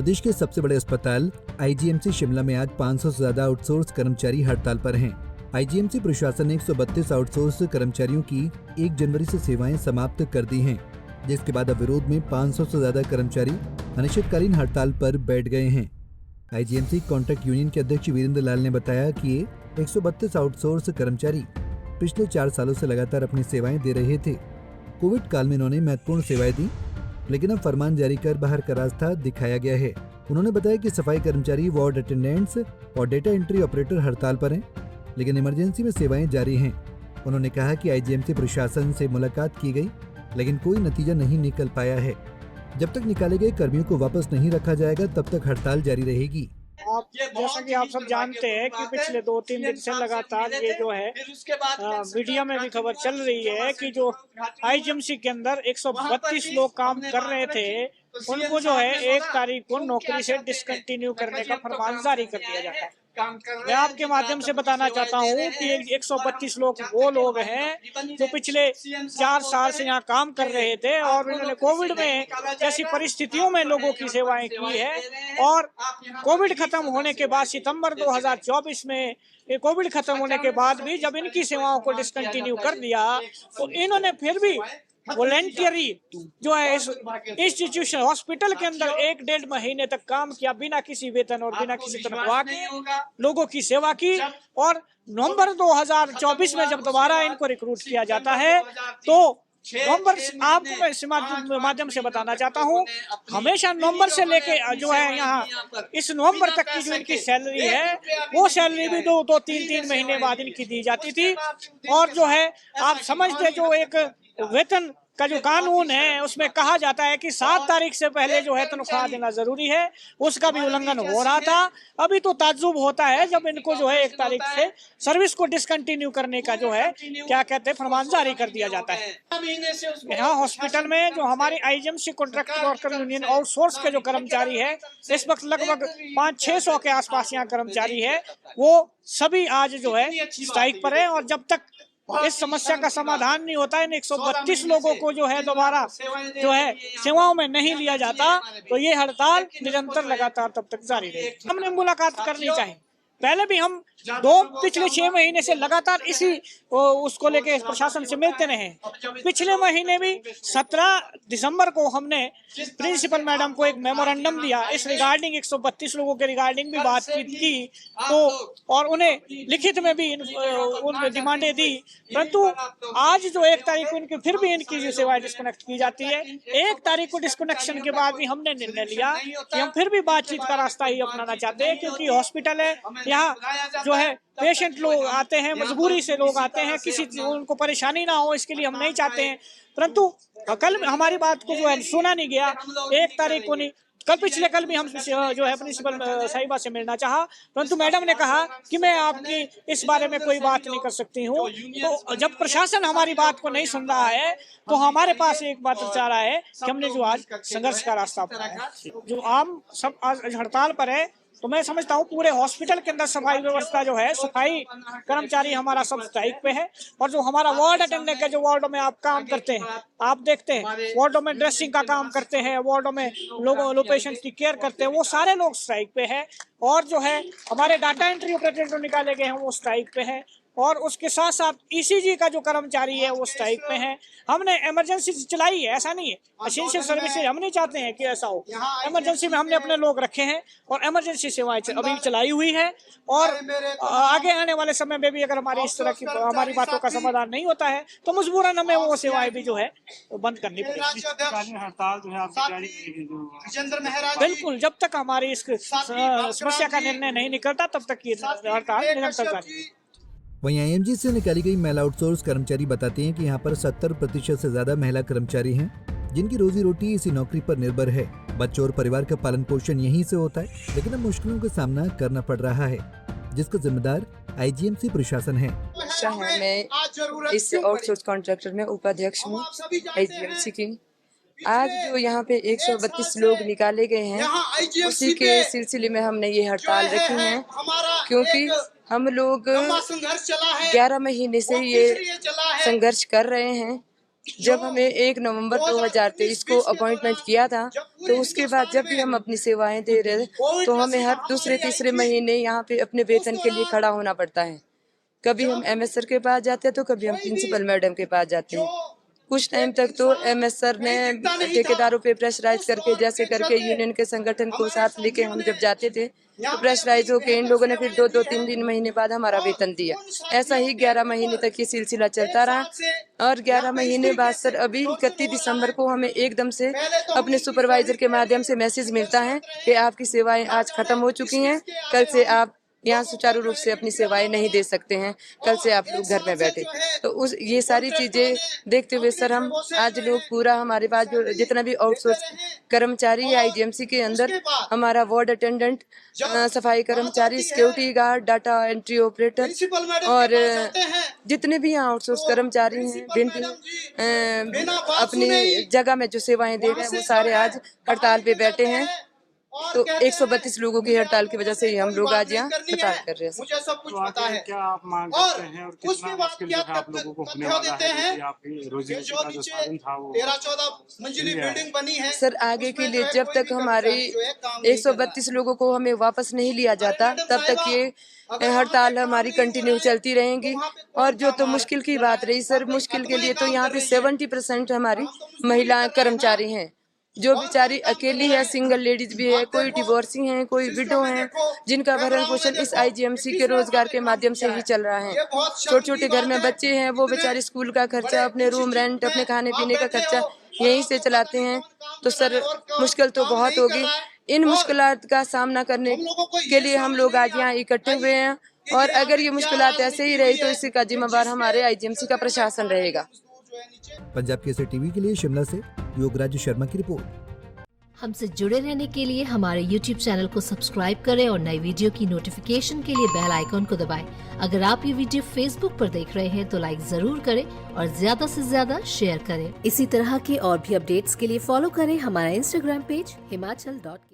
प्रदेश के सबसे बड़े अस्पताल आईजीएमसी शिमला में आज 500 से ज्यादा आउटसोर्स कर्मचारी हड़ताल पर हैं। आईजीएमसी प्रशासन ने 132 आउटसोर्स कर्मचारियों की 1 जनवरी से सेवाएं समाप्त कर दी हैं, जिसके बाद अब विरोध में 500 से ज्यादा कर्मचारी अनिश्चितकालीन हड़ताल पर बैठ गए हैं। आईजीएमसी कॉन्ट्रैक्ट यूनियन के अध्यक्ष वीरेंद्र लाल ने बताया कि ये 132 आउटसोर्स कर्मचारी पिछले 4 सालों से लगातार अपनी सेवाएं दे रहे थे। कोविड काल में इन्होंने महत्वपूर्ण सेवाएं दी, लेकिन अब फरमान जारी कर बाहर का रास्ता दिखाया गया है। उन्होंने बताया कि सफाई कर्मचारी, वार्ड अटेंडेंट्स और डेटा एंट्री ऑपरेटर हड़ताल पर हैं, लेकिन इमरजेंसी में सेवाएं जारी हैं। उन्होंने कहा कि आईजीएमसी प्रशासन से मुलाकात की गई, लेकिन कोई नतीजा नहीं निकल पाया है। जब तक निकाले गए कर्मियों को वापस नहीं रखा जाएगा, तब तक हड़ताल जारी रहेगी। आप जैसा कि आप सब जानते हैं कि पिछले 2-3 दिन से लगातार ये जो है मीडिया में भी खबर चल रही है कि जो आईजीएमसी के अंदर 132 लोग काम कर रहे थे, उनको जो है 1 तारीख को नौकरी से डिसकंटिन्यू करने का फरमान जारी कर दिया जाता है। मैं आपके माध्यम से बताना चाहता हूँ कि 132 लोग वो लोग हैं जो पिछले 4 साल से यहाँ काम कर रहे थे और उन्होंने कोविड में जैसी परिस्थितियों में लोगों की सेवाएं की है। और कोविड खत्म होने के बाद सितंबर 2024 में कोविड खत्म होने के बाद भी जब इनकी सेवाओं को डिसकंटिन्यू कर दिया, तो इन्होंने फिर भी वॉलंटियरी जो है इस इंस्टीट्यूशन हॉस्पिटल के अंदर 1-1.5 महीने तक काम किया, बिना किसी वेतन और बिना किसी तनख्वाह के लोगों की सेवा की। और नवंबर 2024 में जब दोबारा इनको रिक्रूट किया जाता है, तो नवंबर, आपको इस माध्यम से बताना चाहता हूँ, हमेशा नवंबर से लेके जो है यहाँ इस नवंबर तक की जो इनकी सैलरी है, वो सैलरी भी 2-3 महीने बाद इनकी दी जाती थी। और जो है आप समझते, जो एक वेतन का जो कानून है उसमें कहा जाता है कि 7 तारीख से पहले जो है तनख्वाह देना जरूरी है, उसका भी उल्लंघन हो रहा था। अभी तो ताज्जुब होता है जब इनको जो है 1 तारीख से सर्विस को डिसकंटिन्यू करने का जो है क्या कहते हैं फरमान जारी कर दिया जाता है। यहाँ हॉस्पिटल में जो हमारी IGMC contract worker union outsource के जो कर्मचारी है, इस वक्त लगभग 500-600 के आसपास यहाँ कर्मचारी है, वो सभी आज जो है स्ट्राइक पर है। और जब तक इस समस्या का समाधान नहीं होता है, इन 132 लोगों को जो है दोबारा जो है सेवाओं में नहीं लिया जाता, तो ये हड़ताल निरंतर लगातार तब तक जारी रहेगी। हमने मुलाकात करनी चाहिए। पहले भी हम पिछले 6 महीने से लगातार इसी उसको लेके प्रशासन से मिलते रहे। पिछले महीने भी 17 दिसंबर को हमने प्रिंसिपल मैडम को एक मेमोरेंडम दिया, इस रिगार्डिंग 132 लोगों के रिगार्डिंग भी बातचीत की, तो और उन्हें लिखित में भी उन डिमांडें दी। परंतु आज जो 1 तारीख को इनकी फिर भी इनकी जो सेवाएं डिस्कनेक्ट की जाती है, 1 तारीख को डिस्कनेक्शन के बाद भी हमने निर्णय लिया कि हम फिर भी बातचीत का रास्ता ही अपनाना चाहते हैं, क्योंकि हॉस्पिटल है, यहाँ जो है पेशेंट लोग आते हैं, मजबूरी से लोग आते हैं, किसी उनको परेशानी ना हो इसके लिए हम नहीं चाहते हैं। परंतु कल हमारी बात को जो है सुना नहीं गया, 1 तारीख को नहीं, पिछले कल भी हम जो है प्रिंसिपल साहिबा से मिलना चाहा, परंतु मैडम ने कहा कि मैं आपकी इस बारे में कोई बात नहीं कर सकती हूँ। तो जब प्रशासन हमारी बात को नहीं सुन रहा है, तो हमारे पास एक बात चाह रहा है कि हमने जो आज संघर्ष का रास्ता अपनाया, जो आम सब आज हड़ताल पर है, तो मैं समझता हूँ पूरे हॉस्पिटल के अंदर सफाई व्यवस्था जो है, सफाई कर्मचारी हमारा सब स्ट्राइक पे है। और जो हमारा वार्ड अटेंडेंट का जो वार्डों में आप काम करते हैं, आप देखते हैं वार्डों में ड्रेसिंग का काम करते हैं, वार्डों में लोगों पेशेंट की केयर करते हैं, वो सारे लोग स्ट्राइक पे है। और जो है हमारे डाटा एंट्री ऑपरेटर जो निकाले गए हैं वो स्ट्राइक पे है। और उसके साथ साथ ईसीजी का जो कर्मचारी है वो स्ट्राइक पे है। हमने इमरजेंसी चलाई है, ऐसा नहीं है, एसेंशियल सर्विसेज हम नहीं चाहते हैं कि ऐसा हो। इमरजेंसी में हमने अपने लोग रखे हैं और इमरजेंसी सेवाएं अभी चलाई हुई है। और आगे आने वाले समय में भी अगर हमारी इस तरह की हमारी बातों का समाधान नहीं होता है, तो मजबूरन हमें वो सेवाएं भी जो है बंद करनी पड़ेगी। हड़ताल जो है आपकी बिल्कुल, जब तक हमारी इस समस्या का निर्णय नहीं निकलता, तब तक ये हड़ताल निरंतर जारी है। वहीं आईएमजी से निकाली गई महिला आउटसोर्स कर्मचारी बताते हैं कि यहाँ पर 70% से ज्यादा महिला कर्मचारी हैं, जिनकी रोजी रोटी इसी नौकरी पर निर्भर है। बच्चों और परिवार का पालन पोषण यहीं से होता है, लेकिन अब मुश्किलों का सामना करना पड़ रहा है, जिसका जिम्मेदार आईजीएमसी प्रशासन है। मैं इस आउटसोर्स कॉन्ट्रैक्टर में उपाध्यक्ष हूँ आईजीएमसी की। आज जो यहाँ पे 132 लोग निकाले गए हैं, उसी के सिलसिले में हमने ये हड़ताल रखी है, क्योंकि हम लोग 11 महीने से ये संघर्ष कर रहे हैं जब हमें 1 नवंबर 2023 को अपॉइंटमेंट किया था, तो उसके बाद जब भी हम अपनी सेवाएं दे रहे तो हमें हर दूसरे तीसरे महीने यहाँ पे अपने वेतन के लिए खड़ा होना पड़ता है। कभी हम एमएस सर के पास जाते हैं तो कभी हम प्रिंसिपल मैडम के पास जाते हैं। कुछ टाइम तक तो एमएस सर ने ठेकेदारों पे प्रेशराइज करके जैसे करके यूनियन के संगठन को साथ लेके हम जब जाते थे तो प्रेशराइज होके इन लोगों ने फिर 2-3 महीने बाद हमारा वेतन दिया। ऐसा ही 11 महीने तक ये सिलसिला चलता रहा और 11 महीने बाद सर अभी 31 दिसंबर को हमें एकदम से अपने सुपरवाइजर के माध्यम से मैसेज मिलता है कि आपकी सेवाएं आज खत्म हो चुकी हैं, कल से आप यहाँ सुचारू रूप से अपनी सेवाएं नहीं दे सकते हैं, कल से आप लोग घर में बैठे। तो ये सारी चीजें देखते हुए सर हम आज लोग पूरा हमारे पास जो जितना भी आउटसोर्स कर्मचारी है आईजीएमसी के अंदर, हमारा वार्ड अटेंडेंट, सफाई कर्मचारी, security guard, data entry operator और जितने भी यहाँ आउटसोर्स कर्मचारी हैं अपनी जगह में जो सेवाएं दे रहे हैं वो सारे आज हड़ताल पे बैठे हैं। तो 132 लोगों की हड़ताल की वजह से ही हम लोग आज यहाँ हड़ताल कर रहे हैं। मुझे सब कुछ पता है। क्या आप मांग करते हैं और कितना मुश्किल जो है आप लोगों को होने वाला है कि आपकी रोजी रोटी का जो साधन था वो 13-14 मंजिली बिल्डिंग बनी है। सर आगे के लिए जब तक हमारे 132 लोगों को हमें वापस नहीं लिया जाता तब तक ये हड़ताल हमारी कंटिन्यू चलती रहेंगी। और जो तो मुश्किल की बात रही सर, मुश्किल के लिए तो यहाँ पे 70% हमारी महिला कर्मचारी हैं जो बेचारी अकेली है, सिंगल लेडीज भी है, कोई डिवोर्सी हैं, कोई विडो हैं, जिनका भरण पोषण इस आईजीएमसी के रोजगार के माध्यम से ही चल रहा है। छोटे छोटे घर में बच्चे हैं, वो बेचारे स्कूल का खर्चा, अपने रूम रेंट, अपने खाने पीने का खर्चा यहीं से चलाते हैं। तो सर मुश्किल तो बहुत होगी। इन मुश्किलात का सामना करने के लिए हम लोग आज यहाँ इकट्ठे हुए हैं और अगर ये मुश्किलात ऐसे ही रही तो इसी का जिम्मेदार हमारे आईजीएमसी का प्रशासन रहेगा। पंजाब केसरी टीवी के लिए शिमला से योगराज शर्मा की रिपोर्ट। हमसे जुड़े रहने के लिए हमारे YouTube चैनल को सब्सक्राइब करें और नई वीडियो की नोटिफिकेशन के लिए बेल आइकॉन को दबाएं। अगर आप ये वीडियो Facebook पर देख रहे हैं तो लाइक जरूर करें और ज्यादा से ज्यादा शेयर करें। इसी तरह के और भी अपडेट्स के लिए फॉलो करें हमारा Instagram पेज himachal.ke।